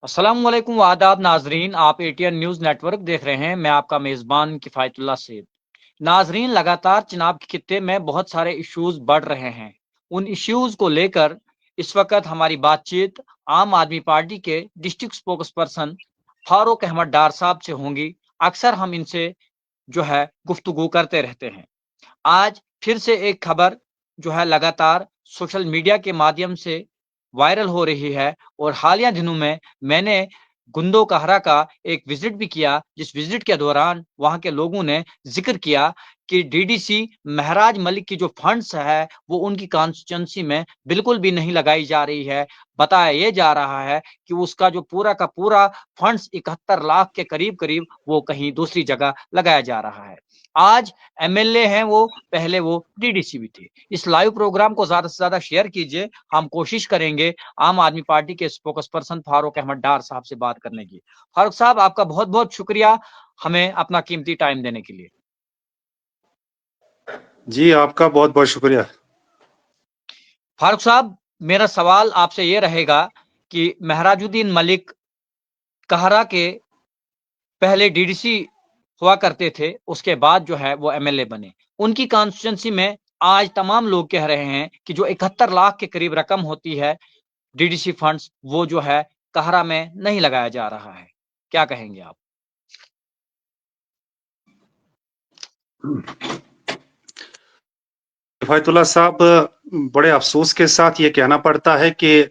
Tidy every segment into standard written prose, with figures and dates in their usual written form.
अस्सलामुअलैकुम आदाब नाजरीन, आप एटीएन न्यूज़ नेटवर्क देख रहे हैं। मैं आपका मेज़बान किफ़ायतुल्लाह सैद। नाजरीन, लगातार चुनाव के खित्ते में बहुत सारे इश्यूज बढ़ रहे हैं। उन इश्यूज को लेकर इस वक्त हमारी बातचीत आम आदमी पार्टी के district spokesperson Farooq Ahmad Dar साहब से होंगी। अक्सर हम इनसे जो है गुफ्तगू करते रहते हैं। आज फिर से एक खबर जो है लगातार सोशल मीडिया के माध्यम से वायरल हो रही है और हालिया दिनों में मैंने गुंदो कहरा का एक विजिट भी किया, जिस विजिट के दौरान वहां के लोगों ने जिक्र किया कि डीडीसी महराज मलिक की जो फंड्स है वो उनकी कॉन्स्टिट्यूंसी में बिल्कुल भी नहीं लगाई जा रही है। बताया ये जा रहा है कि उसका जो पूरा का पूरा फंड्स 71 लाख के करीब करीब वो कहीं दूसरी जगह लगाया जा रहा है। आज एमएलए हैं वो, पहले वो डीडीसी भी थे। इस लाइव प्रोग्राम को ज्यादा से ज्यादा शेयर कीजिए। हम कोशिश करेंगे आम आदमी पार्टी के स्पोक्स पर्सन फारूक अहमद डार साहब से बात करने की। फारूक साहब, आपका बहुत बहुत शुक्रिया हमें अपना कीमती टाइम देने के लिए। जी, आपका बहुत बहुत शुक्रिया। फारूक साहब, मेरा सवाल आपसे ये रहेगा कि महराजुद्दीन मलिक कहरा के पहले डीडीसी हुआ करते थे, उसके बाद जो है वो एमएलए बने। उनकी कॉन्स्टिट्यूंसी में आज तमाम लोग कह रहे हैं कि जो 71 लाख के करीब रकम होती है डीडीसी फंड्स, वो जो है कहरा में नहीं लगाया जा रहा है। क्या कहेंगे आप? किफायतुल्लाह साहब, बड़े अफसोस के साथ ये कहना पड़ता है कि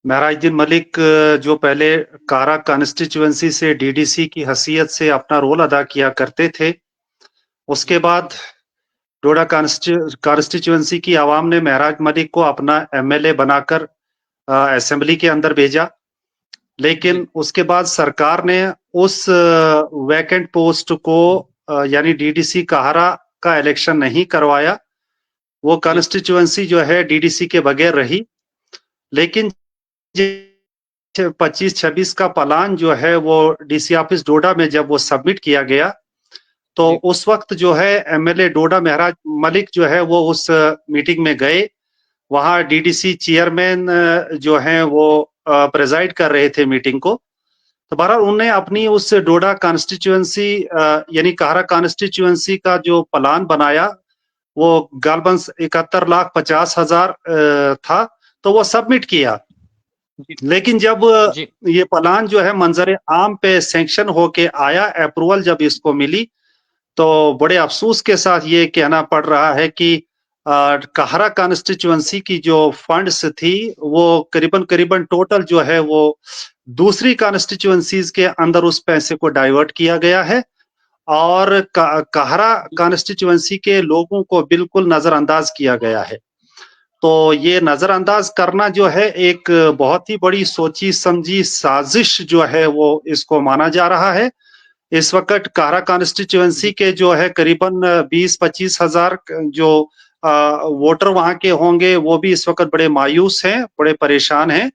महराजुद्दीन मलिक जो पहले कारा कॉन्स्टिट्यूएंसी से डीडीसी की हैसियत से अपना रोल अदा किया करते थे, उसके जी बाद डोडा कॉन्स्टिट्यूएंसी की आवाम ने महराज मलिक को अपना एमएलए बनाकर असेंबली के अंदर भेजा। जी लेकिन उसके बाद सरकार ने उस वैकेंट पोस्ट को यानी डीडीसी काहरा का इलेक्शन नहीं करवाया। वो जी कॉन्स्टिट्यूएंसी जो है डीडीसी के बगैर रही। लेकिन 25-26 का प्लान जो है वो डीसी ऑफिस डोडा में जब वो सबमिट किया गया, तो जी उस वक्त जो है एमएलए डोडा महराज मलिक जो है वो उस मीटिंग में गए। वहां डीडीसी चेयरमैन जो है वो प्रेजाइड कर रहे थे मीटिंग को। तो बहरहाल उन्होंने अपनी उस डोडा कॉन्स्टिट्यूएंसी यानी काहरा कॉन्स्टिट्यूएंसी का जो प्लान बनाया, वो गालबन 71,50,000 था, तो वो सबमिट किया। जी लेकिन जब जी ये प्लान जो है मंजर आम पे सैंक्शन होके आया, अप्रूवल जब इसको मिली, तो बड़े अफसोस के साथ ये कहना पड़ रहा है कि काहरा कॉन्स्टिट्यूएंसी की जो फंड्स थी वो करीबन करीबन टोटल जो है वो दूसरी कॉन्स्टिट्यूएंसीज के अंदर उस पैसे को डाइवर्ट किया गया है और काहरा कॉन्स्टिट्यूएंसी के लोगों को बिल्कुल नजरअंदाज किया गया है। तो ये नजरअंदाज करना जो है एक बहुत ही बड़ी सोची समझी साजिश जो है वो इसको माना जा रहा है। इस वक्त कारा कॉन्स्टिट्यूएंसी जी के जो है करीबन 20-25 हजार जो वोटर वहां के होंगे, वो भी इस वक्त बड़े मायूस हैं, बड़े परेशान हैं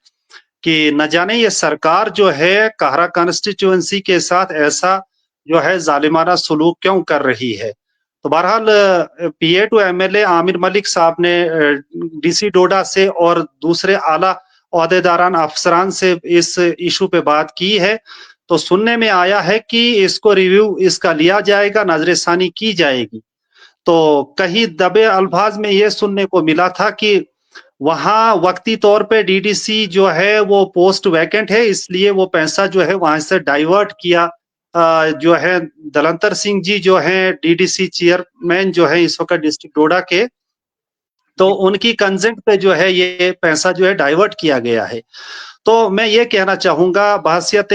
कि न जाने ये सरकार जो है कारा कॉन्स्टिट्यूएंसी के साथ ऐसा जो है जालिमाना सलूक क्यों कर रही है। तो बहरहाल पीए टू एमएलए आमिर मलिक साहब ने डीसी डोडा से और दूसरे आला ओहदेदारान अफसरान से इस इशू पे बात की है। तो सुनने में आया है कि इसको रिव्यू इसका लिया जाएगा, नजरसानी की जाएगी। तो कहीं दबे अल्फाज में ये सुनने को मिला था कि वहां वक्ती तौर पे डीडीसी जो है वो पोस्ट वैकेंट है, इसलिए वो पैसा जो है वहां से डाइवर्ट किया। जो है दलंतर सिंह जी जो है डीडीसी चेयरमैन जो है इस वक्त डिस्ट्रिक्ट डोडा के, तो जी उनकी कंसेंट पे जो है ये पैसा जो है डाइवर्ट किया गया है। तो मैं ये कहना चाहूंगा बहसियत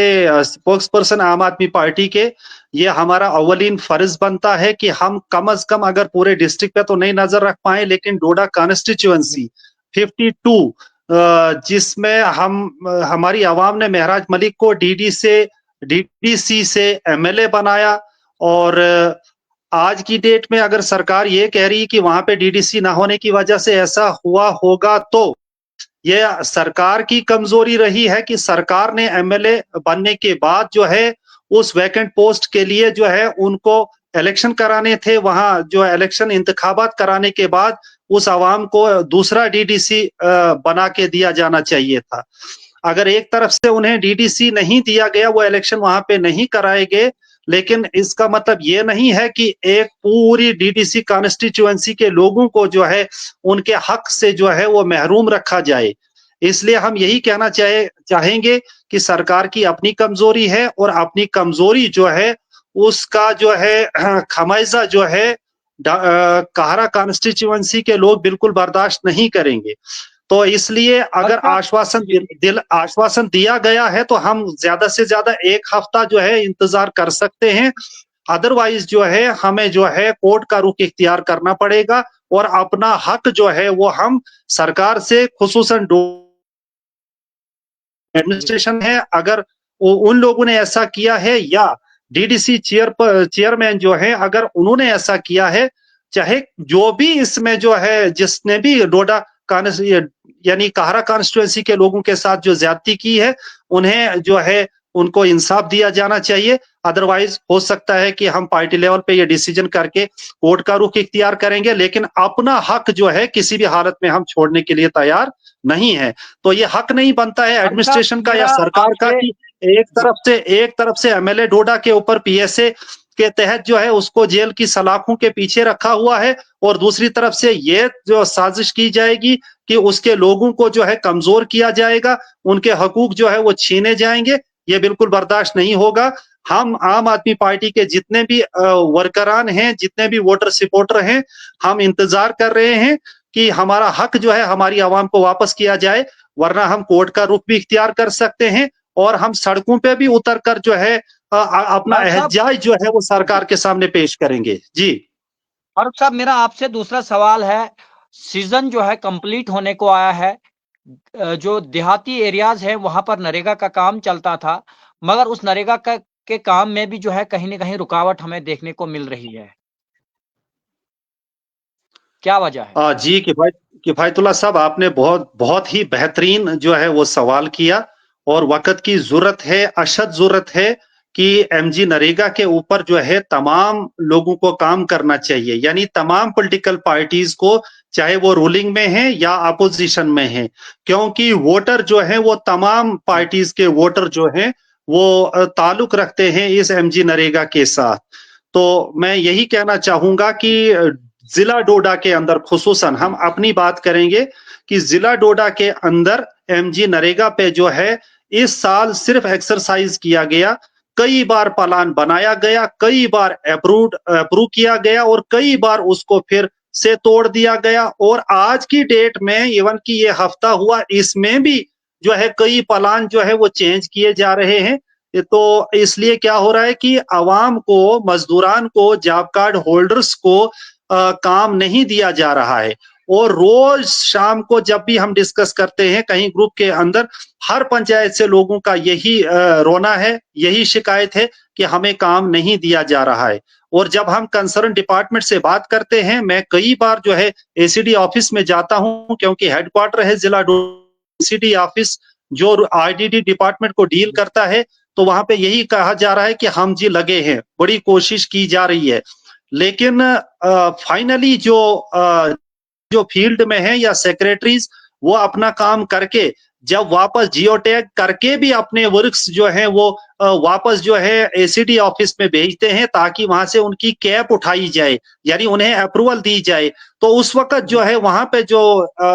स्पोक्स पर्सन आम आदमी पार्टी के, ये हमारा अव्वलीन फर्ज बनता है कि हम कम अज कम अगर पूरे डिस्ट्रिक्ट पे तो नहीं नजर रख पाए, लेकिन डोडा जी कॉन्स्टिट्यूएंसी 52 जिसमें हम हमारी आवाम ने महराज मलिक को डीडीसी से एमएलए बनाया। और आज की डेट में अगर सरकार ये कह रही है कि वहां पे डीडीसी ना होने की वजह से ऐसा हुआ होगा, तो ये सरकार की कमजोरी रही है कि सरकार ने एमएलए बनने के बाद जो है उस वैकेंट पोस्ट के लिए जो है उनको इलेक्शन कराने थे। वहां जो इलेक्शन इंतखाबात कराने के बाद उस आवाम को दूसरा डीडीसी बना के दिया जाना चाहिए था। अगर एक तरफ से उन्हें डीडीसी नहीं दिया गया, वो इलेक्शन वहां पे नहीं कराए गए, लेकिन इसका मतलब ये नहीं है कि एक पूरी डीडीसी कॉन्स्टिट्यूएंसी के लोगों को जो है उनके हक से जो है वो महरूम रखा जाए। इसलिए हम यही कहना चाहेंगे कि सरकार की अपनी कमजोरी है, और अपनी कमजोरी जो है उसका जो है खमियाजा जो है काहरा कॉन्स्टिट्यूएंसी के लोग बिल्कुल बर्दाश्त नहीं करेंगे। तो इसलिए अगर अच्छा। आश्वासन दिया गया है तो हम ज्यादा से ज्यादा 1 हफ्ता जो है इंतजार कर सकते हैं। अदरवाइज जो है हमें जो है कोर्ट का रुख इख्तियार करना पड़ेगा, और अपना हक जो है वो हम सरकार से, खुसूसन एडमिनिस्ट्रेशन है, अगर उन लोगों ने ऐसा किया है, या डीडीसी चेयरमैन जो है अगर उन्होंने ऐसा किया है, चाहे जो भी इसमें जो है जिसने भी डोडा यानी काहरा कॉन्स्टिट्यूएंसी के लोगों के साथ जो ज्यादती की है, उन्हें जो है उनको इंसाफ दिया जाना चाहिए। अदरवाइज हो सकता है कि हम पार्टी लेवल पे ये डिसीजन करके कोर्ट का रुख इख्तियार करेंगे, लेकिन अपना हक जो है किसी भी हालत में हम छोड़ने के लिए तैयार नहीं है। तो ये हक नहीं बनता है फारूक साहब एडमिनिस्ट्रेशन का या मेरा सरकार का आपसे कि जी एक तरफ से एमएलए डोडा के ऊपर पीएसए के तहत जो है उसको जेल की सलाखों के पीछे रखा हुआ है, और दूसरी तरफ से ये जो साजिश की जाएगी कि उसके लोगों को जो है कमजोर किया जाएगा, उनके हकूक जो है वो छीने जाएंगे। ये बिल्कुल बर्दाश्त नहीं होगा। हम आम आदमी पार्टी के जितने भी वर्करान हैं, जितने भी वोटर सपोर्टर हैं, हम इंतजार कर रहे हैं कि हमारा हक जो है हमारी आवाम को वापस किया जाए, वरना हम कोर्ट का रुख भी इख्तियार कर सकते हैं, और हम सड़कों पे भी उतर कर जो है अपना फारूक साहब एहतजाज जो है वो जी सरकार के सामने पेश करेंगे। जी। फारूक साहब मेरा आपसे दूसरा सवाल है। सीजन जो है कंप्लीट होने को आया है। जो देहाती एरियाज है वहां पर नरेगा का काम चलता था, मगर उस नरेगा के काम में भी जो है कहीं ना कहीं रुकावट हमें देखने को मिल रही है। क्या वजह है? जी किफायतुल्लाह साहब, आपने बहुत बहुत ही बेहतरीन जो है वो सवाल किया, और वक्त की जरूरत है, अशद जरूरत है कि एमजी नरेगा के ऊपर जो है तमाम लोगों को काम करना चाहिए, यानी तमाम पॉलिटिकल पार्टीज को, चाहे वो रूलिंग में है या अपोजिशन में है, क्योंकि वोटर जो है वो तमाम पार्टीज के वोटर जो हैं वो ताल्लुक रखते हैं इस एमजी नरेगा के साथ। तो मैं यही कहना चाहूंगा कि जिला डोडा के अंदर, खुसूसन हम अपनी बात करेंगे कि जिला डोडा के अंदर एमजी नरेगा पे जो है इस साल सिर्फ एक्सरसाइज किया गया, कई बार प्लान बनाया गया, कई बार अप्रूव किया गया, और कई बार उसको फिर से तोड़ दिया गया, और आज की डेट में इवन कि ये हफ्ता हुआ, इसमें भी जो है कई प्लान जो है वो चेंज किए जा रहे हैं। तो इसलिए क्या हो रहा है कि अवाम को, मजदूरान को, जॉब कार्ड होल्डर्स को काम नहीं दिया जा रहा है। और रोज शाम को जब भी हम डिस्कस करते हैं कहीं ग्रुप के अंदर, हर पंचायत से लोगों का यही रोना है, यही शिकायत है कि हमें काम नहीं दिया जा रहा है। और जब हम कंसर्न डिपार्टमेंट से बात करते हैं, मैं कई बार जो है एसीडी ऑफिस में जाता हूं, क्योंकि हेडक्वार्टर है जिला एसीडी ऑफिस जो आईडीडी डिपार्टमेंट को डील करता है, तो वहां पे यही कहा जा रहा है कि हम जी लगे हैं, बड़ी कोशिश की जा रही है, लेकिन फाइनली जो फील्ड में है या सेक्रेटरीज, वो अपना काम करके जब वापस जियो टैग करके भी अपने वर्क्स जो है वो वापस जो है एसीडी ऑफिस में भेजते हैं, ताकि वहां से उनकी कैप उठाई जाए, यानी उन्हें अप्रूवल दी जाए। तो उस वक्त जो है वहां पे जो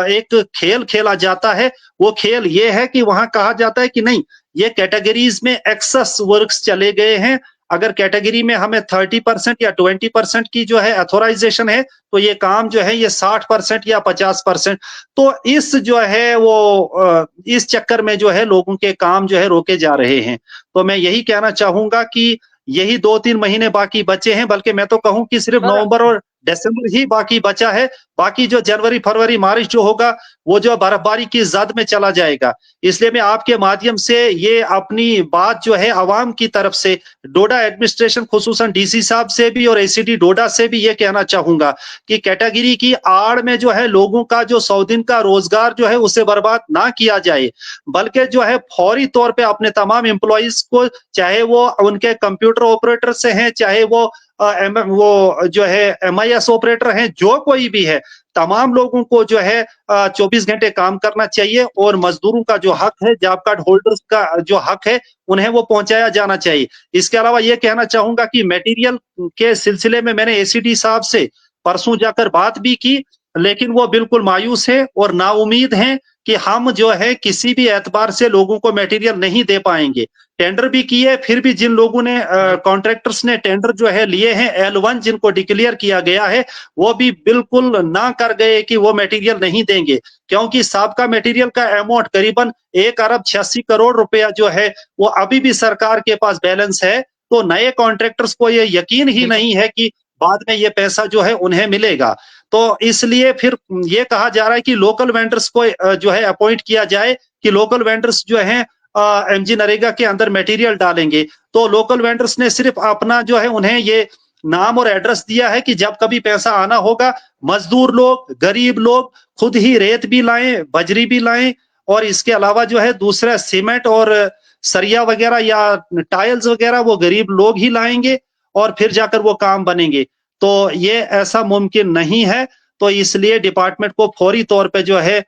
एक खेल खेला जाता है, वो खेल ये है कि वहां कहा जाता है कि नहीं, ये कैटेगरीज में एक्सेस वर्क्स चले गए हैं, अगर कैटेगरी में हमें 30% या 20% की जो है अथोराइजेशन है, तो ये काम जो है ये 60% या 50%। तो इस जो है वो इस चक्कर में जो है लोगों के काम जो है रोके जा रहे हैं। तो मैं यही कहना चाहूंगा कि यही 2-3 महीने बाकी बचे हैं, बल्कि मैं तो कहूं कि सिर्फ सर नवंबर और दिसंबर ही बाकी बचा है। बाकी जो जनवरी फरवरी मार्च जो होगा वो जो बर्फबारी की जद में चला जाएगा। इसलिए मैं आपके माध्यम से ये अपनी बात जो है आवाम की तरफ से, डोडा एडमिनिस्ट्रेशन खुसूसन डीसी साहब से भी और एसीडी डोडा से भी ये कहना चाहूंगा कि कैटेगरी की आड़ में जो है लोगों का जो 100 दिन का रोजगार जो है उसे बर्बाद ना किया जाए, बल्कि जो है फौरी तौर पे अपने तमाम एम्प्लॉइज को, चाहे वो उनके कंप्यूटर ऑपरेटर से हैं, चाहे वो वो जो है MIS ऑपरेटर हैं, जो कोई भी है, तमाम लोगों को जो है 24 घंटे काम करना चाहिए और मजदूरों का जो हक है, जॉब कार्ड होल्डर्स का जो हक है, उन्हें वो पहुंचाया जाना चाहिए। इसके अलावा ये कहना चाहूंगा कि मटेरियल के सिलसिले में मैंने ACD साहब से परसों जाकर बात भी की, लेकिन वो बिल्कुल मायूस है और नाउम्मीद हैं कि हम जो है किसी भी एतबार से लोगों को मटेरियल नहीं दे पाएंगे। टेंडर भी किए, फिर भी जिन लोगों ने कॉन्ट्रैक्टर्स ने टेंडर जो है लिए हैं, L1 जिनको डिक्लेयर किया गया है, वो भी बिल्कुल ना कर गए कि वो मटेरियल नहीं देंगे, क्योंकि साबका मटेरियल का अमाउंट करीबन 1 अरब 86 करोड़ रुपया जो है वो अभी भी सरकार के पास बैलेंस है। तो नए कॉन्ट्रैक्टर्स को ये यकीन ही बिल्कुल। नहीं है कि बाद में ये पैसा जो है उन्हें मिलेगा। तो इसलिए फिर ये कहा जा रहा है कि लोकल वेंडर्स को जो है अपॉइंट किया जाए, कि लोकल वेंडर्स जो है MG नरेगा के अंदर मटेरियल डालेंगे। तो लोकल वेंडर्स ने सिर्फ अपना जो है उन्हें ये नाम और एड्रेस दिया है कि जब कभी पैसा आना होगा, मजदूर लोग, गरीब लोग खुद ही रेत भी लाएं, बजरी भी लाएं, और इसके अलावा जो है दूसरा सीमेंट और सरिया वगैरह या टाइल्स वगैरह वो गरीब लोग ही लाएंगे और फिर जाकर वो काम बनेंगे। तो ये ऐसा मुमकिन नहीं है। तो इसलिए डिपार्टमेंट को फौरी तौर पे जो है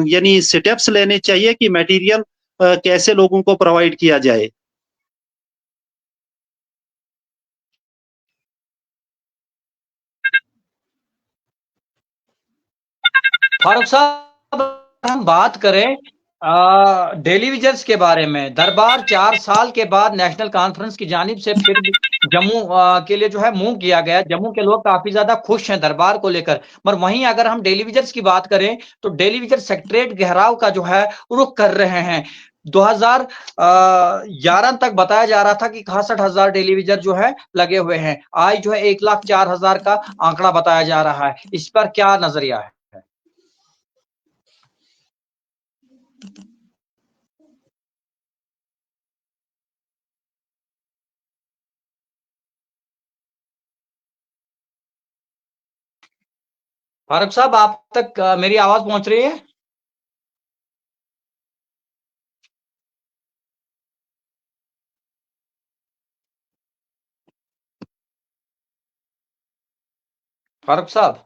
यानी स्टेप्स लेने चाहिए कि मटेरियल कैसे लोगों को प्रोवाइड किया जाए। फारूक साहब, हम बात करें डेली विजर्स के बारे में, दरबार 4 साल के बाद नेशनल कॉन्फ्रेंस की जानिब से फिर जम्मू के लिए जो है मूव किया गया। जम्मू के लोग काफी ज्यादा खुश हैं दरबार को लेकर। पर वहीं अगर हम डेली विजर्स की बात करें तो डेली विजर सेक्रेटरीट घेराव का जो है रुख कर रहे हैं। 2011 तक बताया जा रहा था कि 61,000 टेलीविजन जो है लगे हुए हैं। आज जो है 1,04,000 का आंकड़ा बताया जा रहा है। इस पर क्या नजरिया है? फारूक साहब, आप तक मेरी आवाज पहुंच रही है? फारूक साहब,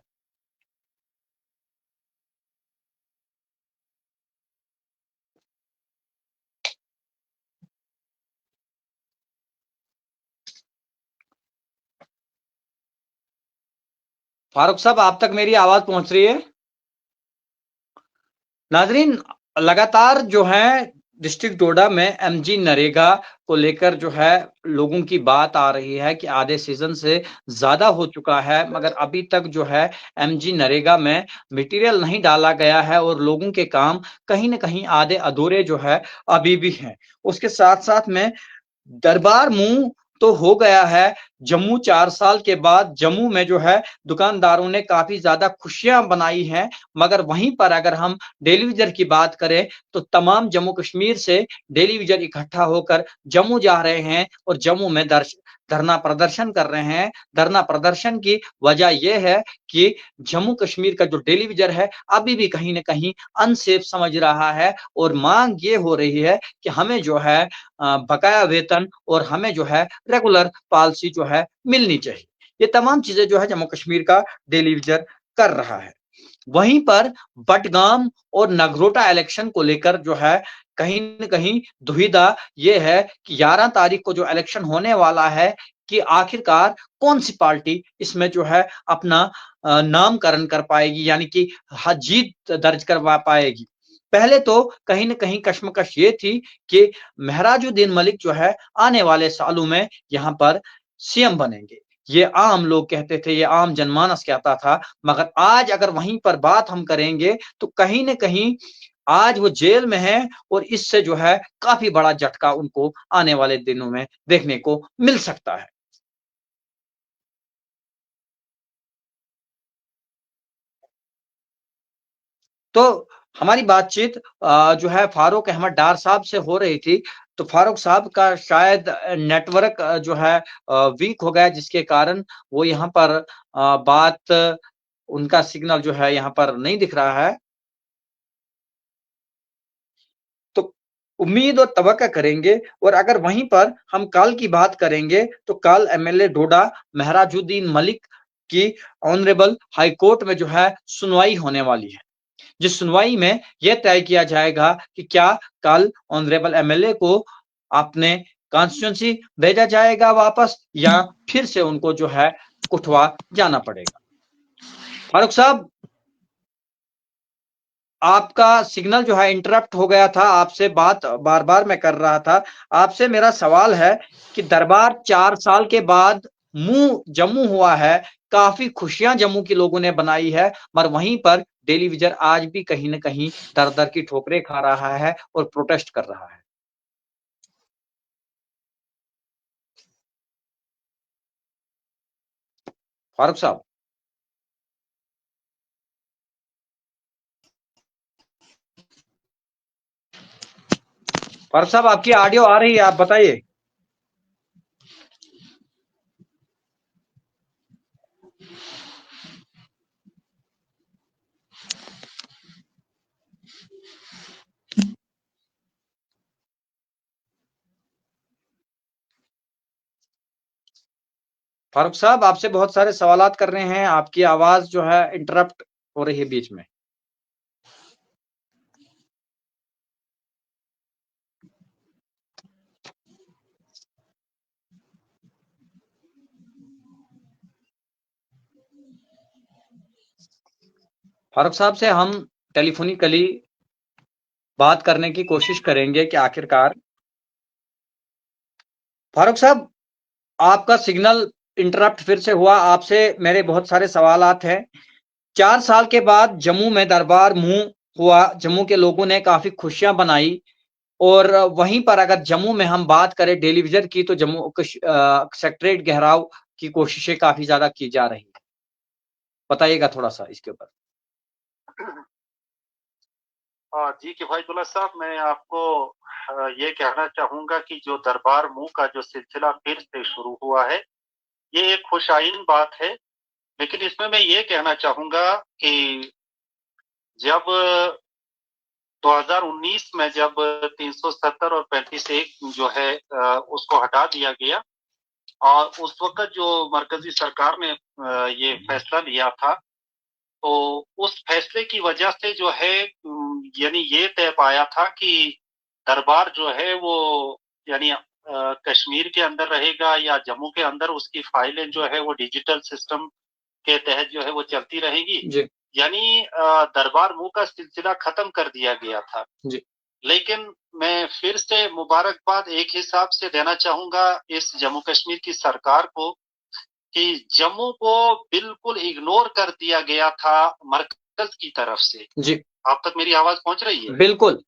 फारूक साहब, आप तक मेरी आवाज पहुंच रही है? नाजरीन, लगातार जो है डिस्ट्रिक्ट डोडा में MG नरेगा को लेकर जो है लोगों की बात आ रही है कि आधे सीजन से ज्यादा हो चुका है, मगर अभी तक जो है MG नरेगा में मटेरियल नहीं डाला गया है और लोगों के काम कहीं ना कहीं आधे अधूरे जो है अभी भी हैं। उसके साथ साथ में दरबार मुंह तो हो गया है। जम्मू 4 साल के बाद जम्मू में जो है दुकानदारों ने काफी ज्यादा खुशियां बनाई हैं। मगर वहीं पर अगर हम डेली विजर की बात करें तो तमाम जम्मू कश्मीर से डेली विजर इकट्ठा होकर जम्मू जा रहे हैं और जम्मू में धरना प्रदर्शन कर रहे हैं। धरना प्रदर्शन की वजह यह है कि जम्मू कश्मीर का जो डेली विजर है अभी भी कहीं ना कहीं अनसेफ समझ रहा है और मांग ये हो रही है कि हमें जो है बकाया वेतन और हमें जो है रेगुलर पॉलिसी जो है मिलनी चाहिए। ये तमाम चीजें जो है जम्मू कश्मीर का डेली विजर कर रहा है। वहीं पर बटगाम और नगरोटा इलेक्शन को लेकर जो है कहीं न कहीं दुविधा ये है कि 11 तारीख को जो इलेक्शन होने वाला है कि आखिरकार कौन सी पार्टी इसमें जो है अपना नामकरण कर पाएगी, यानी कि जीत दर्ज करवा पाएगी। पहले तो कहीं न कहीं कश्मकश ये थी कि महराजुद्दीन मलिक जो है आने वाले सालों में यहाँ पर सीएम बनेंगे। ये आम लोग कहते थे, ये आम जनमानस कहता था। मगर आज अगर वहीं पर बात हम करेंगे तो कहीं न कहीं आज वो जेल में है और इससे जो है काफ़ी बड़ा झटका उनको आने वाले दिनों में देखने को मिल सकता है। तो हमारी बातचीत जो है फारूक अहमद डार साहब से हो रही थी। तो फारूक साहब का शायद नेटवर्क जो है वीक हो गया, जिसके कारण वो यहाँ पर बात उनका सिग्नल जो है यहाँ पर नहीं दिख रहा है। तो उम्मीद और तवक्का करेंगे। और अगर वहीं पर हम कल की बात करेंगे तो कल एमएलए डोडा महराजुद्दीन मलिक की ऑनरेबल हाई कोर्ट में जो है सुनवाई होने वाली है, जिस सुनवाई में यह तय किया जाएगा कि क्या कल ऑनरेबल एमएलए को अपने कॉन्स्टिट्यूंसी भेजा जाएगा वापस या फिर से उनको जो है उठवा जाना पड़ेगा। फारूक साहब, आपका सिग्नल जो है इंटरप्ट हो गया था, आपसे बात बार बार मैं कर रहा था। आपसे मेरा सवाल है कि दरबार 4 साल के बाद मुंह जम्मू हुआ है, काफी खुशियां जम्मू के लोगों ने बनाई है, मगर वहीं पर डेली विजन आज भी कहीं न कहीं दर-दर की ठोकरें खा रहा है और प्रोटेस्ट कर रहा है। फारूक साहब, फारूक साहब आपकी ऑडियो आ रही है, आप बताइए। फारूक साहब आपसे बहुत सारे सवालात कर रहे हैं, आपकी आवाज जो है इंटरप्ट हो रही है बीच में। फारूक साहब से हम टेलीफोनिकली बात करने की कोशिश करेंगे कि आखिरकार फारूक साहब, आपका सिग्नल इंटरप्ट फिर से हुआ। आपसे मेरे बहुत सारे सवालात हैं। 4 साल के बाद जम्मू में दरबार मुंह हुआ, जम्मू के लोगों ने काफी खुशियां बनाई। और वहीं पर अगर जम्मू में हम बात करें डेली विजन की, तो जम्मू सेक्रेटरीट घेराव की कोशिशें काफी ज्यादा की जा रही है। बताइएगा थोड़ा सा इसके ऊपर। जी किफ़ायतुल्लाह साहब, मैं आपको ये कहना चाहूँगा कि जो दरबार मुँह का जो सिलसिला फिर से शुरू हुआ है, ये एक खुशाइन बात है। लेकिन इसमें मैं ये कहना चाहूँगा कि जब 2019 में जब 370 और 35(1) जो है उसको हटा दिया गया और उस वक़्त जो मरकज़ी सरकार ने ये फैसला लिया था, तो उस फैसले की वजह से जो है यानी ये तय पाया था कि दरबार जो है वो यानी कश्मीर के अंदर रहेगा या जम्मू के अंदर उसकी फाइलें जो है वो डिजिटल सिस्टम के तहत जो है वो चलती रहेंगी। जी, यानी दरबार मुँह का सिलसिला खत्म कर दिया गया था। जी, लेकिन मैं फिर से मुबारकबाद एक हिसाब से देना चाहूँगा इस जम्मू कश्मीर की सरकार को कि जम्मू को बिल्कुल इग्नोर कर दिया गया था मरकज़ की तरफ से। जी, आप तक मेरी आवाज़ पहुँच रही है? बिल्कुल।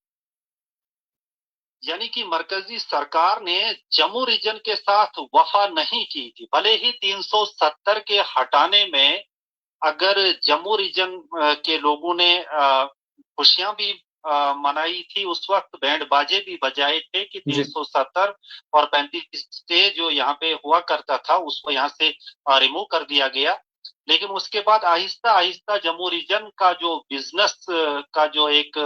यानी कि मरकज़ी सरकार ने जम्मू रीजन के साथ वफ़ा नहीं की थी। भले ही 370 के हटाने में अगर जम्मू रीजन के लोगों ने खुशियाँ भी मनाई थी, उस वक़्त बैंड बाजे भी बजाए थे कि जी, 370 और 35 स्टे जो यहाँ पे हुआ करता था, उसको यहाँ से रिमूव कर दिया गया। लेकिन उसके बाद आहिस्ता-आहिस्ता जम्मू रीजन का जो बिज़नेस का जो एक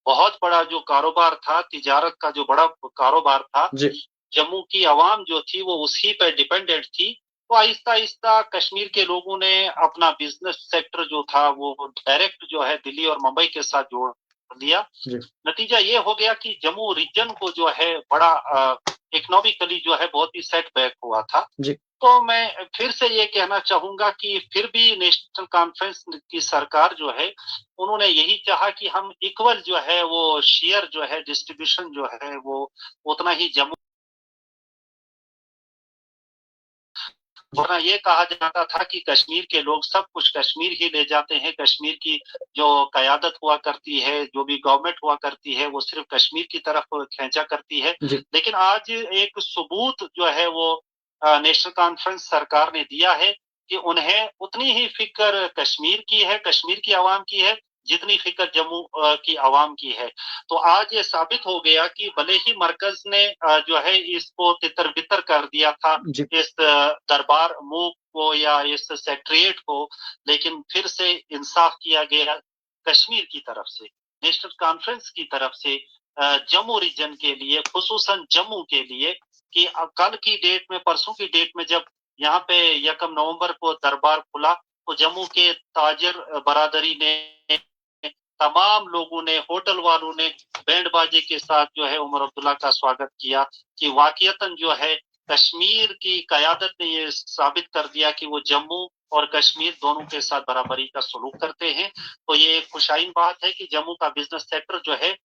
बहुत बड़ा जो कारोबार था, तिजारत का जो बड़ा कारोबार था, जी, जम्मू की आवाम जो थी वो उसी पे डिपेंडेंट थी। तो आहिस्ता-आहिस्ता कश्मीर के लोगों ने अपना बिज़नेस सेक्टर जो था वो डायरेक्ट जो है दिल्ली और मुंबई के साथ जोड़ दिया। जी, नतीजा ये हो गया कि जम्मू रीजन को जो है बड़ा इकोनॉमिकली जो है बहुत ही सेटबैक हुआ था। जी, तो मैं फिर से ये कहना चाहूँगा कि फिर भी नेशनल कॉन्फ्रेंस की सरकार जो है, उन्होंने यही चाहा कि हम इक्वल जो है वो शेयर जो है डिस्ट्रीब्यूशन जो है वो उतना ही जम्मू, जी, वरना ये कहा जाता था कि कश्मीर के लोग सब कुछ कश्मीर ही ले जाते हैं, कश्मीर की जो क़यादत हुआ करती है, जो भी गवर्नमेंट हुआ करती है, वो सिर्फ़ कश्मीर की तरफ खींचा करती है। जी, लेकिन आज एक सबूत जो है वो नेशनल कॉन्फ्रेंस सरकार ने दिया है कि उन्हें उतनी ही फ़िक्र कश्मीर की है, कश्मीर की आवाम की है, जितनी फ़िक्र जम्मू की आवाम की है। तो आज ये साबित हो गया कि भले ही मरकज़ ने जो है इसको तितर-बितर कर दिया था, जी, इस दरबार मूव को या इस सेक्रेटरीट को, लेकिन फिर से इंसाफ किया गया कश्मीर की तरफ से, नेशनल कॉन्फ्रेंस की तरफ से जम्मू रीजन के लिए, खुसूसन जम्मू के लिए, कि कल की डेट में, परसों की डेट में जब यहाँ पे 1 नवंबर को दरबार खुला तो जम्मू के ताजिर बरादरी ने, तमाम लोगों ने, होटल वालों ने बैंड बाजे के साथ जो है उमर अब्दुल्ला का स्वागत किया। कि वाकईतन जो है कश्मीर की कयादत ने ये साबित कर दिया कि वो जम्मू और कश्मीर दोनों के साथ बराबरी का सलूक करते हैं। तो ये एक खुशाइन बात है कि जम्मू का बिजनेस सेक्टर जो है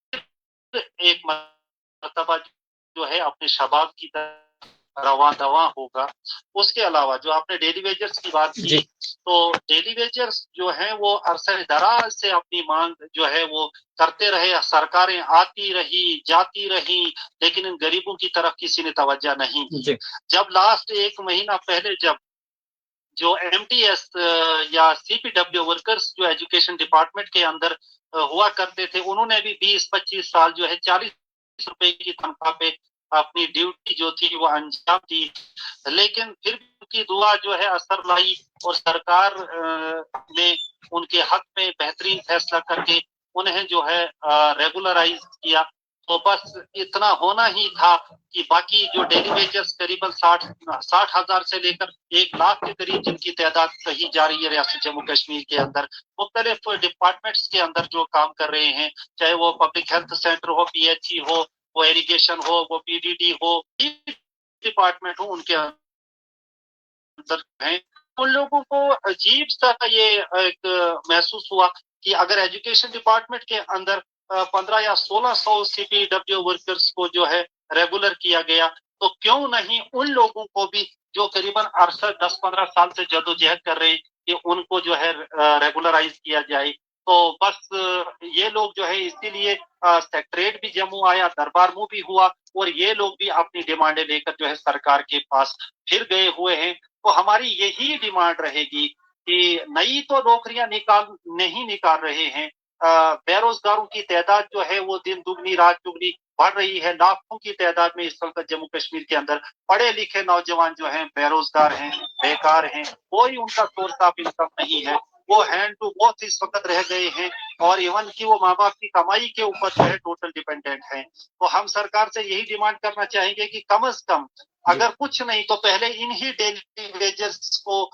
एक मर्तबा जो है अपने शबाब की तरह रवा दवा होगा। उसके अलावा जो आपने डेली वेजर्स की बात की, तो डेली वेजर्स जो है वो अरसे दराज से अपनी मांग जो है वो करते रहे, सरकारें आती रही जाती रही, लेकिन इन गरीबों की तरफ किसी ने तवज्जो नहीं दी। जब लास्ट 1 महीना पहले जब जो एमटीएस या सीपीडब्ल्यू वर्कर्स जो एजुकेशन डिपार्टमेंट के अंदर हुआ करते थे, उन्होंने भी 20-25 साल जो है 40 रुपए की तनख्वाह पे अपनी ड्यूटी जो थी वो अंजाम दी। लेकिन फिर भी उनकी दुआ जो है असर लाई और सरकार ने उनके हक में बेहतरीन फैसला करके उन्हें जो है रेगुलराइज किया। तो बस इतना होना ही था कि बाकी जो डेली वेजर्स करीबन 60,000 से लेकर 1 लाख के करीब जिनकी तादाद कही जा रही है रियासत जम्मू कश्मीर के अंदर, मुख्तलिफ डिपार्टमेंट्स के अंदर जो काम कर रहे हैं, चाहे वो पब्लिक हेल्थ सेंटर हो, पीएचई हो, वो इरिगेशन हो, वो पीडीडी हो, डिपार्टमेंट हो, उनके अंदर हैं, उन लोगों को अजीब सा ये एक महसूस हुआ कि अगर एजुकेशन डिपार्टमेंट के अंदर 15 या 1600 सीपीडब्ल्यू वर्कर्स को जो है रेगुलर किया गया, तो क्यों नहीं उन लोगों को भी जो करीबन 10-15 साल से जदोजहद कर रहे हैं कि उनको जो है रेगुलराइज किया जाए। तो बस ये लोग जो है इसीलिए सेक्रेटरीट भी जम्मू आया, दरबार मुंह भी हुआ और ये लोग भी अपनी डिमांडें लेकर जो है सरकार के पास फिर गए हुए हैं। तो हमारी यही डिमांड रहेगी कि नई तो नौकरियां नहीं निकाल रहे हैं, बेरोजगारों की तादाद जो है वो दिन दुगनी रात दुगनी बढ़ रही है। लाखों की तादाद में इस वक्त जम्मू कश्मीर के अंदर पढ़े लिखे नौजवान जो हैं बेरोजगार हैं, बेकार हैं, कोई उनका सोर्स ऑफ इनकम नहीं है, वो हैंड टू माउथ इस वक्त रह गए हैं और इवन की वो माँ बाप की कमाई के ऊपर जो है टोटल डिपेंडेंट है। तो हम सरकार से यही डिमांड करना चाहेंगे कि कम से कम अगर कुछ नहीं तो पहले इन्हीं डेली वेजर्स को,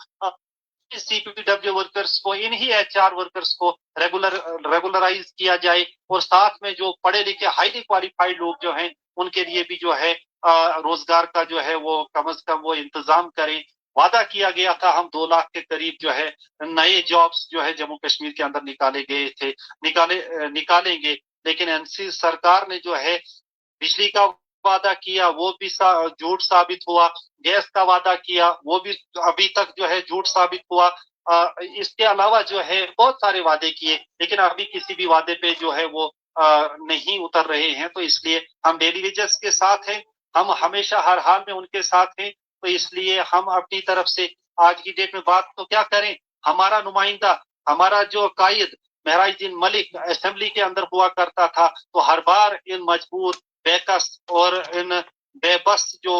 सीपीडब्ल्यू वर्कर्स को, इन्हीं एचआर वर्कर्स को रेगुलराइज किया जाए और साथ में जो पढ़े लिखे हाईली क्वालिफाइड लोग जो हैं उनके लिए भी जो है रोजगार का जो है वो कम से कम वो इंतजाम करें। वादा किया गया था हम 2 लाख के करीब जो है नए जॉब्स जो है जम्मू कश्मीर के अंदर निकाले गए थे, निकालेंगे, लेकिन एनसी सरकार ने जो है बिजली का वादा किया वो भी झूठ साबित हुआ, गैस का वादा किया वो भी अभी तक जो है झूठ साबित हुआ। इसके अलावा जो है बहुत सारे वादे किए लेकिन अभी किसी भी वादे पे जो है वो नहीं उतर रहे हैं। तो इसलिए हम डेली वेजर्स के साथ हैं, हम हमेशा हर हाल में उनके साथ हैं। तो इसलिए हम अपनी तरफ से आज की डेट में बात तो क्या करें, हमारा नुमाइंदा, हमारा जो कायद महराजुद्दीन मलिक असेंबली के अंदर हुआ करता था, तो हर बार इन मजबूर बेकस और इन बेबस जो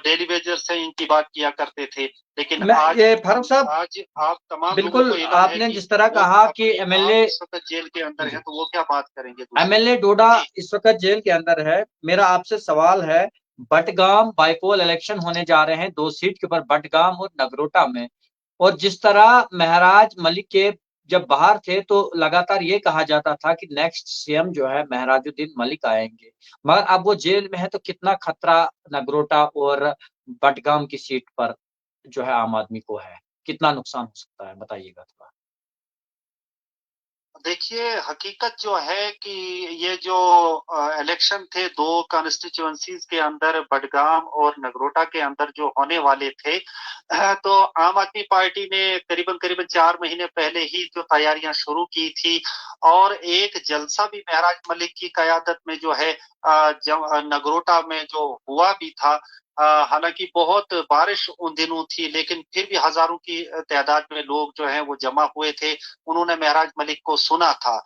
डेली वेजर्स हैं इनकी बात किया करते थे। लेकिन आज ये फारूक साहब, आज आप तमाम बिल्कुल लोगों को आपने जिस तरह कहा कि एमएलए इस वक्त जेल के अंदर है, तो वो क्या बात करेंगे। एमएलए डोडा इस वक्त जेल के अंदर है। मेरा आपसे सवाल है, बटगाम बाइपोल इलेक्शन होने जा रहे हैं 2 सीट के ऊपर, बटगाम और नगरोटा में, और जिस तरह महराज मलिक के जब बाहर थे तो लगातार ये कहा जाता था कि नेक्स्ट सीएम जो है महराजुद्दीन मलिक आएंगे, मगर अब वो जेल में है तो कितना खतरा नगरोटा और बटगाम की सीट पर जो है आम आदमी को है, कितना नुकसान हो सकता है, बताइएगा थोड़ा। देखिए हकीकत जो है कि ये जो इलेक्शन थे 2 कॉन्स्टिट्यूएंसीज के अंदर, बडगाम और नगरोटा के अंदर जो होने वाले थे, तो आम आदमी पार्टी ने करीबन करीबन 4 महीने पहले ही जो तैयारियां शुरू की थी और एक जलसा भी महराज मलिक की कयादत में जो है नगरोटा में जो हुआ भी था। हालांकि बहुत बारिश उन दिनों थी लेकिन फिर भी हजारों की तादाद में लोग जो हैं वो जमा हुए थे, उन्होंने महराज मलिक को सुना था।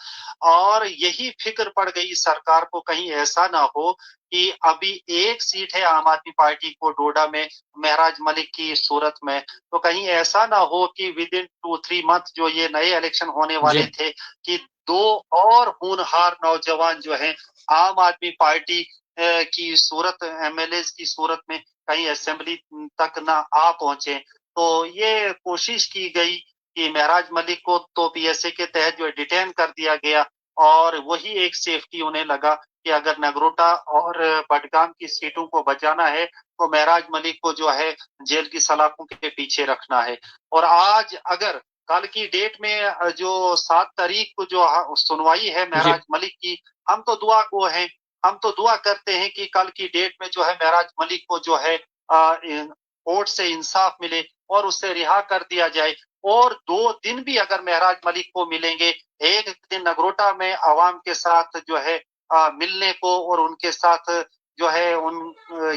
और यही फिक्र पड़ गई सरकार को कहीं ऐसा ना हो कि अभी एक सीट है आम आदमी पार्टी को डोडा में महराज मलिक की सूरत में, तो कहीं ऐसा ना हो कि विद इन 2-3 मंथ जो ये नए इलेक्शन होने वाले थे कि दो और होनहार नौजवान जो हैं आम आदमी पार्टी की सूरत, एमएलए की सूरत में कहीं असेंबली तक ना आ पहुंचे। तो ये कोशिश की गई कि महराज मलिक को तो पीएसए के तहत जो है डिटेन कर दिया गया, और वही एक सेफ्टी उन्हें लगा कि अगर नगरोटा और बडगाम की सीटों को बचाना है तो महराज मलिक को जो है जेल की सलाखों के पीछे रखना है। और आज अगर कल की डेट में जो 7 तारीख को जो सुनवाई है जी महराज मलिक की, हम तो दुआ को हैं, हम तो दुआ करते हैं कि कल की डेट में जो है महराज मलिक को जो है कोर्ट से इंसाफ मिले और उसे रिहा कर दिया जाए। और 2 दिन भी अगर महराज मलिक को मिलेंगे, एक दिन नगरोटा में आवाम के साथ जो है मिलने को, और उनके साथ जो है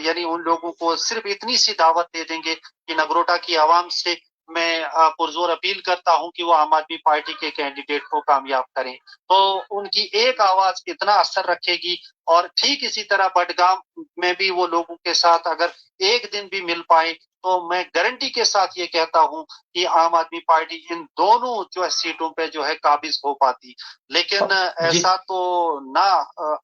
यानी उन लोगों को सिर्फ इतनी सी दावत दे देंगे कि नगरोटा की आवाम से मैं पुरजोर अपील करता हूं कि वो आम आदमी पार्टी के कैंडिडेट को कामयाब करें, तो उनकी एक आवाज इतना असर रखेगी। और ठीक इसी तरह बडगाम में भी वो लोगों के साथ अगर एक दिन भी मिल पाए तो मैं गारंटी के साथ ये कहता हूं कि आम आदमी पार्टी इन दोनों जो है सीटों पे जो है काबिज हो पाती। लेकिन जी ऐसा तो ना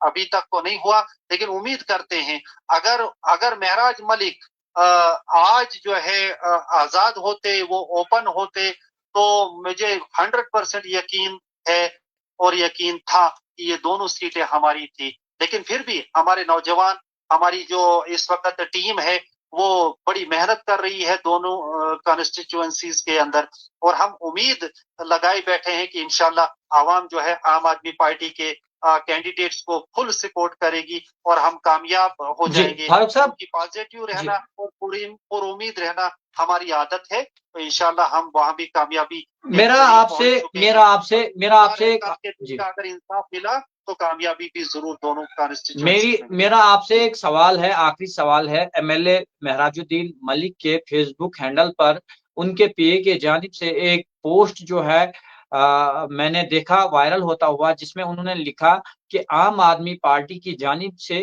अभी तक तो नहीं हुआ, लेकिन उम्मीद करते हैं अगर अगर महराज मलिक आज जो है आजाद होते, वो ओपन होते, तो मुझे 100% यकीन है और यकीन था कि ये दोनों सीटें हमारी थी। लेकिन फिर भी हमारे नौजवान, हमारी जो इस वक्त टीम है, वो बड़ी मेहनत कर रही है दोनों कॉन्स्टिट्यूएंसीज के अंदर, और हम उम्मीद लगाए बैठे हैं कि इंशाल्लाह आवाम जो है आम आदमी पार्टी के कैंडिडेट्स को फुल सपोर्ट करेगी और हम कामयाब हो जी जाएंगे। फारूक साहब। क्योंकि पॉजिटिव जी रहना और पूरी और उम्मीद रहना हमारी आदत है, तो इंशाल्लाह हम वहां भी कामयाबी के मेरा करीब आपसे पहुंच चुके मेरा हैं। आपसे मेरा और आपसे कल के दिन जी का अगर इंसाफ मिला तो कामयाबी भी जरूर दोनों मेरी कॉन्स्टिट्यूएंसी में मेरा मिलेगी। आपसे जी। एक सवाल है, आखिरी सवाल है। एमएलए महराजुद्दीन मलिक के फेसबुक हैंडल पर उनके पीए के जानिब से एक पोस्ट जो है मैंने देखा वायरल होता हुआ, जिसमें उन्होंने लिखा कि आम आदमी पार्टी की जानिब से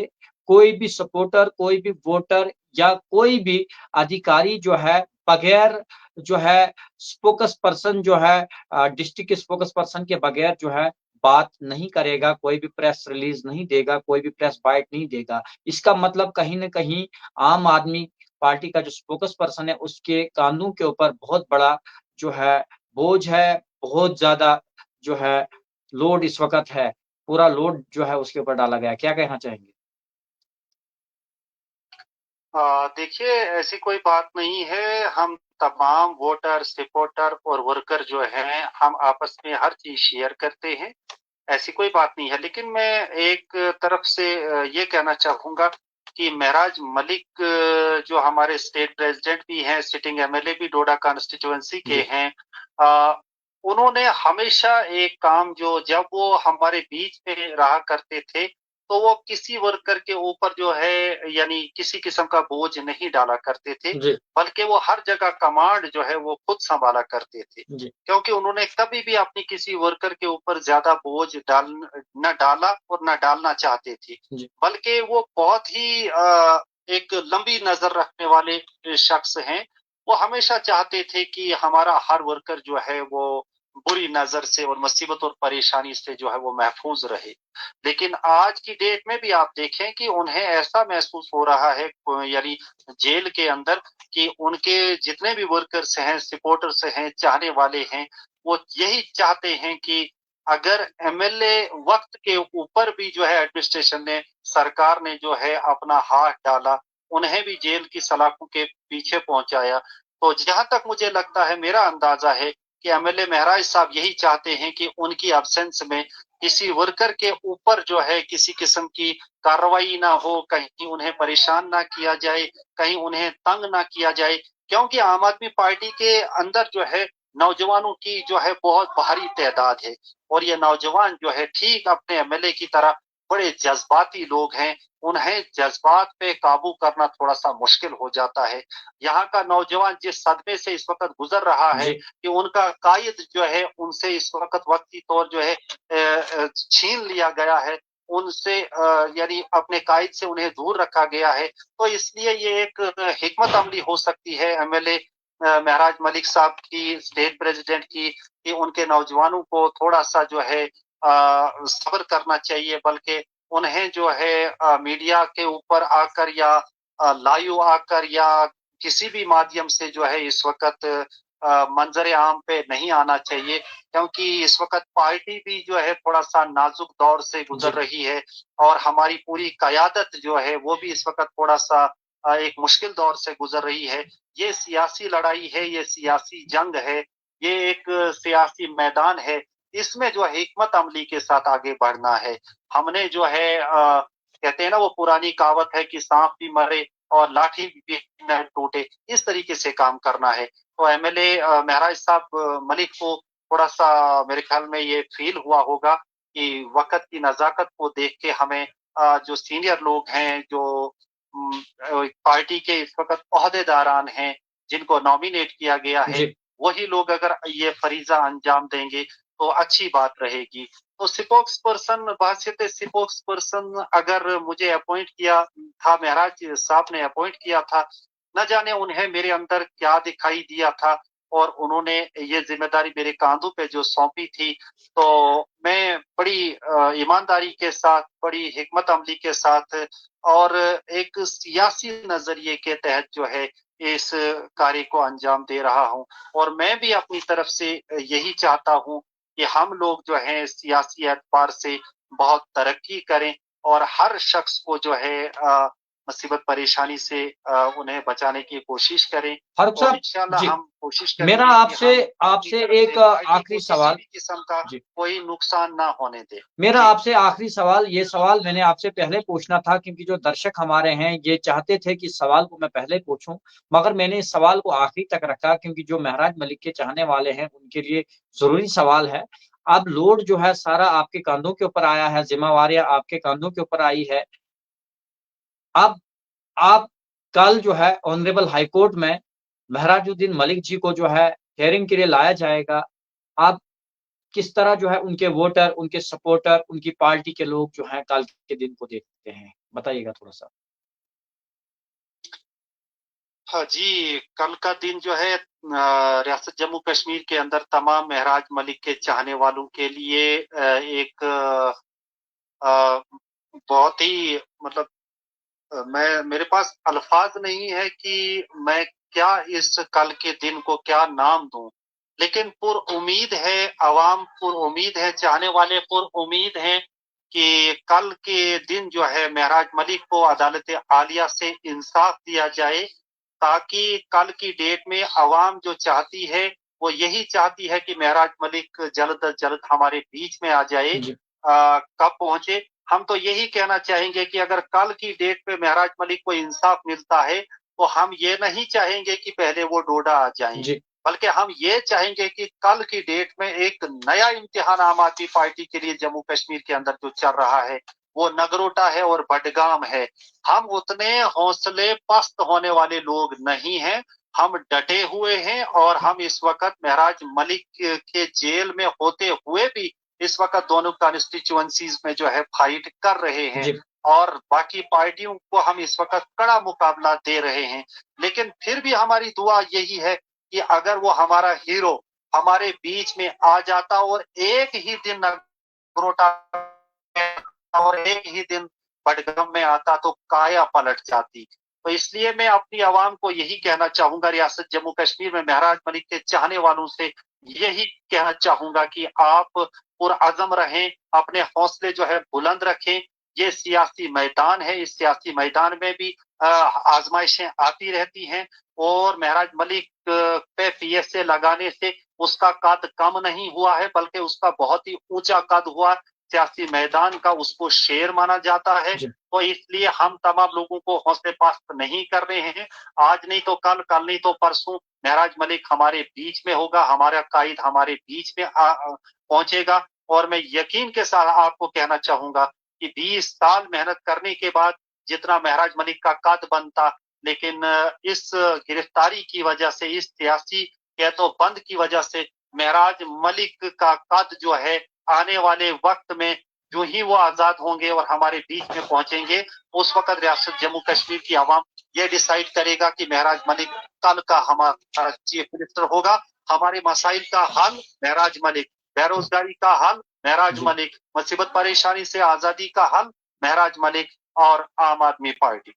कोई भी सपोर्टर, कोई भी वोटर या कोई भी अधिकारी जो है बगैर जो है स्पोकस पर्सन जो है डिस्ट्रिक्ट स्पोकस पर्सन के बगैर जो है बात नहीं करेगा, कोई भी प्रेस रिलीज नहीं देगा, कोई भी प्रेस बाइट नहीं देगा। इसका मतलब कहीं न कहीं आम आदमी पार्टी का जो स्पोकस पर्सन है उसके कांधों के ऊपर बहुत बड़ा जो है बोझ है, बहुत ज़्यादा जो है लोड इस वक़्त है, पूरा लोड जो है उसके ऊपर डाला गया है। क्या कहना चाहेंगे? देखिए, ऐसी कोई बात नहीं है। हम तमाम वोटर, सपोर्टर और वर्कर जो हैं, हम आपस में हर चीज शेयर करते हैं, ऐसी कोई बात नहीं है। लेकिन मैं एक तरफ से ये कहना चाहूंगा कि महराज मलिक जो हमारे स्टेट प्रेसिडेंट भी हैं, सिटिंग एमएलए भी डोडा कॉन्स्टिट्यूएंसी के जी, हैं, अ, उन्होंने हमेशा एक काम, जो जब वो हमारे बीच में रहा करते थे, तो वो किसी वर्कर के ऊपर जो है यानी किसी किस्म का बोझ नहीं डाला करते थे, जी, बल्कि वो हर जगह कमांड जो है वो खुद संभाला करते थे। जी, क्योंकि उन्होंने कभी भी अपनी किसी वर्कर के ऊपर ज्यादा बोझ न डाला और न डालना चाहते थे, जी, बल्कि वो बहुत ही एक लंबी नजर रखने वाले शख्स हैं। वो हमेशा चाहते थे कि हमारा हर वर्कर जो है वो बुरी नजर से और मुसीबत और परेशानी से जो है वो महफूज रहे। लेकिन आज की डेट में भी आप देखें कि उन्हें ऐसा महसूस हो रहा है, यानी जेल के अंदर, कि उनके जितने भी वर्कर्स हैं, सपोर्टर्स हैं, चाहने वाले हैं, वो यही चाहते हैं कि अगर एमएलए वक्त के ऊपर भी जो है एडमिनिस्ट्रेशन ने, सरकार ने जो है अपना हाथ डाला, उन्हें भी जेल की सलाखों के पीछे पहुंचाया, तो जहां तक मुझे लगता है, मेरा अंदाजा है कि एमएलए महराज साहब यही चाहते हैं कि उनकी एब्सेंस में किसी वर्कर के ऊपर जो है किसी किस्म की कार्रवाई ना हो, कहीं उन्हें परेशान ना किया जाए, कहीं उन्हें तंग ना किया जाए। क्योंकि आम आदमी पार्टी के अंदर जो है नौजवानों की जो है बहुत भारी तादाद है, और ये नौजवान जो है ठीक अपने एमएलए की तरह बड़े जज्बाती लोग हैं। उन्हें जज्बात पे काबू करना थोड़ा सा मुश्किल हो जाता है। यहाँ का नौजवान जिस सदमे से इस वक्त गुजर रहा है जी, कि उनका कायद जो है उनसे इस वक्त वक्ती तौर जो है छीन लिया गया है, उनसे यानी अपने कायद से उन्हें दूर रखा गया है। तो इसलिए ये एक हिकमत अमली हो सकती है एमएलए महराज मलिक साहब की, स्टेट प्रेसिडेंट की, कि उनके नौजवानों को थोड़ा सा जो है सब्र करना चाहिए, बल्कि उन्हें जो है मीडिया के ऊपर आकर या लाइव आकर या किसी भी माध्यम से जो है इस वक्त मंजर आम पे नहीं आना चाहिए, क्योंकि इस वक्त पार्टी भी जो है थोड़ा सा नाजुक दौर से गुजर जी, रही है और हमारी पूरी कयादत जो है वो भी इस वक्त थोड़ा सा एक मुश्किल दौर से गुजर रही है। ये सियासी लड़ाई है, ये सियासी जंग है, ये एक सियासी मैदान है। इसमें जो है हिकमत अमली के साथ आगे बढ़ना है। हमने जो है कहते हैं ना वो पुरानी कहावत है कि सांप भी मरे और लाठी भी न टूटे, इस तरीके से काम करना है। तो एमएलए महराज साहब मलिक को थोड़ा सा मेरे ख्याल में ये फील हुआ होगा कि वक्त की नजाकत को देख के हमें जो सीनियर लोग हैं, जो पार्टी के इस वक्त ओहदेदारान हैं, जिनको नॉमिनेट किया गया है, जी, वही लोग अगर ये फरीजा अंजाम देंगे तो अच्छी बात रहेगी। तो स्पोक्स पर्सन, बासियत स्पोक्स पर्सन अगर मुझे अपॉइंट किया था, महराज साहब ने अपॉइंट किया था, न जाने उन्हें मेरे अंदर क्या दिखाई दिया था और उन्होंने ये जिम्मेदारी मेरे कांधों पे जो सौंपी थी, तो मैं बड़ी ईमानदारी के साथ, बड़ी हिकमत अमली के साथ और एक सियासी नजरिए के तहत जो है इस कार्य को अंजाम दे रहा हूं। और मैं भी अपनी तरफ से यही चाहता हूं कि हम लोग जो है सियासी एतबार से बहुत तरक्की करें और हर शख्स को जो है मुसीबत परेशानी से उन्हें बचाने की कोशिश करें। फारूक और साहब। इंशाल्लाह जी, हम कोशिश मेरा करेंगे कि आपसे हम अपनी आपसे तरफ से एक पार्टी आखिरी को किसी सवाल। भी किस्म का जी, कोई नुकसान ना होने दे। मेरा जी। आपसे आखिरी सवाल, ये सवाल मैंने आपसे पहले पूछना था क्योंकि जो दर्शक हमारे हैं ये चाहते थे कि इस सवाल को मैं पहले पूछूं, मगर मैंने इस सवाल को आखिरी तक रखा क्योंकि जो महराज मलिक के चाहने वाले हैं उनके लिए जरूरी सवाल है। अब लोड जो है सारा आपके कंधों के ऊपर आया है, जिम्मेवारियां आपके कंधों के ऊपर आई है। अब आप कल जो है ऑनरेबल हाई कोर्ट में महराजुद्दीन मलिक जी को जो है हियरिंग के लिए लाया जाएगा। आप किस तरह जो है उनके वोटर, उनके सपोर्टर, उनकी पार्टी के लोग जो हैं कल के दिन को देखते हैं? बताइएगा थोड़ा-सा। हाँ जी, कल का दिन जो है रियासत जम्मू कश्मीर के अंदर तमाम महराज मलिक के चाहने वालों के लिए एक बहुत ही मतलब मैं मेरे पास अल्फाज नहीं है कि मैं क्या इस कल के दिन को क्या नाम दूं, लेकिन पुरउम्मीद है, अवाम पुरउम्मीद है, चाहने वाले पुरउम्मीद हैं कि कल के दिन जो है महराज मलिक को अदालत आलिया से इंसाफ दिया जाए, ताकि कल की डेट में अवाम जो चाहती है वो यही चाहती है कि महराज मलिक जल्द अज जल्द हमारे बीच में आ जाए। जी, कब पहुंचे? हम तो यही कहना चाहेंगे कि अगर कल की डेट पे महराज मलिक को इंसाफ मिलता है तो हम ये नहीं चाहेंगे कि पहले वो डोडा आ जाएं, जी, बल्कि हम ये चाहेंगे कि कल की डेट में एक नया इम्तिहान आम आदमी पार्टी के लिए जम्मू कश्मीर के अंदर जो चल रहा है वो नगरोटा है और बडगाम है। हम उतने हौसले पस्त होने वाले लोग नहीं हैं, हम डटे हुए हैं और हम इस वक्त महराज मलिक के जेल में होते हुए भी इस वक्त दोनों कॉन्स्टिट्यूएंसीज में जो है फाइट कर रहे हैं जी, और बाकी पार्टियों को हम इस वक्त कड़ा मुकाबला दे रहे हैं। लेकिन फिर भी हमारी दुआ यही है कि अगर वो हमारा हीरो हमारे बीच में आ जाता और एक ही दिन नगरोटा और एक ही दिन बडगाम में आता तो काया पलट जाती। तो इसलिए मैं अपनी आवाम को यही कहना चाहूंगा, रियासत जम्मू कश्मीर में महराज मलिक के चाहने वालों से यही कहना चाहूंगा कि आप पुरअज़म रहें, अपने हौसले जो है बुलंद रखें। ये सियासी मैदान है, इस सियासी मैदान में भी आजमाइशें आती रहती हैं और महराज मलिक पे पीएसए लगाने से उसका कद कम नहीं हुआ है, बल्कि उसका बहुत ही ऊंचा कद हुआ। सियासी मैदान का उसको शेर माना जाता है। जी, तो इसलिए हम तमाम लोगों को हौसले पस्त नहीं कर रहे हैं। आज नहीं तो कल, कल नहीं तो परसों महराज मलिक हमारे बीच में होगा, हमारा कायद हमारे बीच में पहुंचेगा। और मैं यकीन के साथ आपको कहना चाहूंगा कि 20 साल मेहनत करने के बाद जितना महराज मलिक का कद बनता, लेकिन इस गिरफ्तारी की वजह से, इस सियासी या तो बंद की वजह से महराज मलिक का कद जो है आने वाले वक्त में जो ही वो आजाद होंगे और हमारे बीच में पहुंचेंगे, उस वक्त रियासत जम्मू कश्मीर की आवाम ये डिसाइड करेगा कि महराज मलिक कल का हमारा चीफ मिनिस्टर होगा। हमारे मसाइल का हल महराज मलिक, बेरोजगारी का हल महराज जी। मलिक, मुसीबत परेशानी से आजादी का हल, महराज मलिक और आम आदमी पार्टी।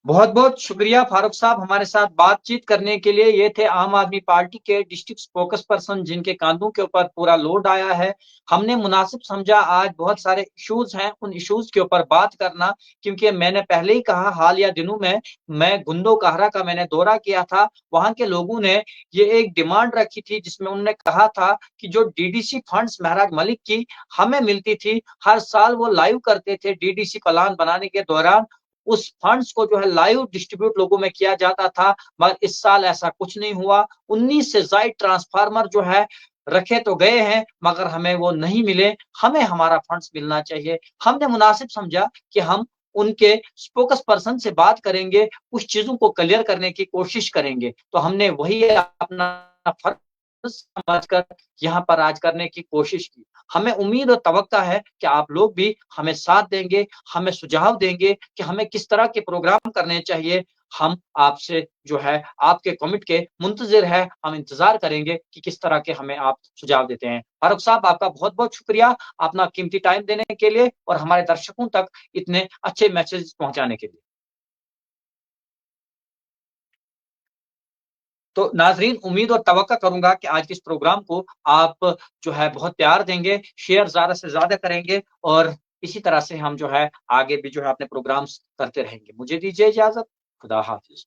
बहुत बहुत शुक्रिया फारूक साहब हमारे साथ बातचीत करने के लिए। ये थे आम आदमी पार्टी के डिस्ट्रिक्ट स्पोकस पर्सन जिनके कांधों के ऊपर पूरा लोड आया है। हमने मुनासिब समझा आज बहुत सारे इश्यूज हैं, उन इश्यूज के ऊपर बात करना, क्योंकि मैंने पहले ही कहा हालिया दिनों में मैं गुंदो कहरा का मैंने दौरा किया था। वहां के लोगों ने ये एक डिमांड रखी थी जिसमें उन्होंने कहा था कि जो डीडीसी फंड्स महराज मलिक की हमें मिलती थी, हर साल वो लाइव करते थे डीडीसी प्लान बनाने के दौरान, उस फंड्स को जो है लाइव डिस्ट्रीब्यूट लोगों में किया जाता था, मगर इस साल ऐसा कुछ नहीं हुआ। 19 से ज्यादा ट्रांसफार्मर जो है रखे तो गए हैं मगर हमें वो नहीं मिले। हमें हमारा फंड्स मिलना चाहिए। हमने मुनासिब समझा कि हम उनके स्पोकस पर्सन से बात करेंगे, कुछ चीजों को क्लियर करने की कोशिश करेंगे। तो हमने वही अपना फर्ज समझकर यहाँ पर आज करने की कोशिश की। हमें उम्मीद और तवक्का है कि आप लोग भी हमें साथ देंगे, हमें सुझाव देंगे कि हमें किस तरह के प्रोग्राम करने चाहिए। हम आपसे जो है आपके कमिट के मुंतज़िर है, हम इंतज़ार करेंगे कि किस तरह के हमें आप सुझाव देते हैं। फारूक साहब आपका बहुत-बहुत शुक्रिया अपना कीमती टाइम देने के लिए और हमारे दर्शकों तक इतने अच्छे मैसेज पहुँचाने के लिए। तो नाज़रीन उम्मीद और तवक्का करूँगा कि आज के इस प्रोग्राम को आप जो है बहुत प्यार देंगे, शेयर ज़्यादा से ज़्यादा करेंगे और इसी तरह से हम जो है आगे भी जो है अपने प्रोग्राम्स करते रहेंगे। मुझे दीजिए इजाज़त। खुदा हाफ़िज़।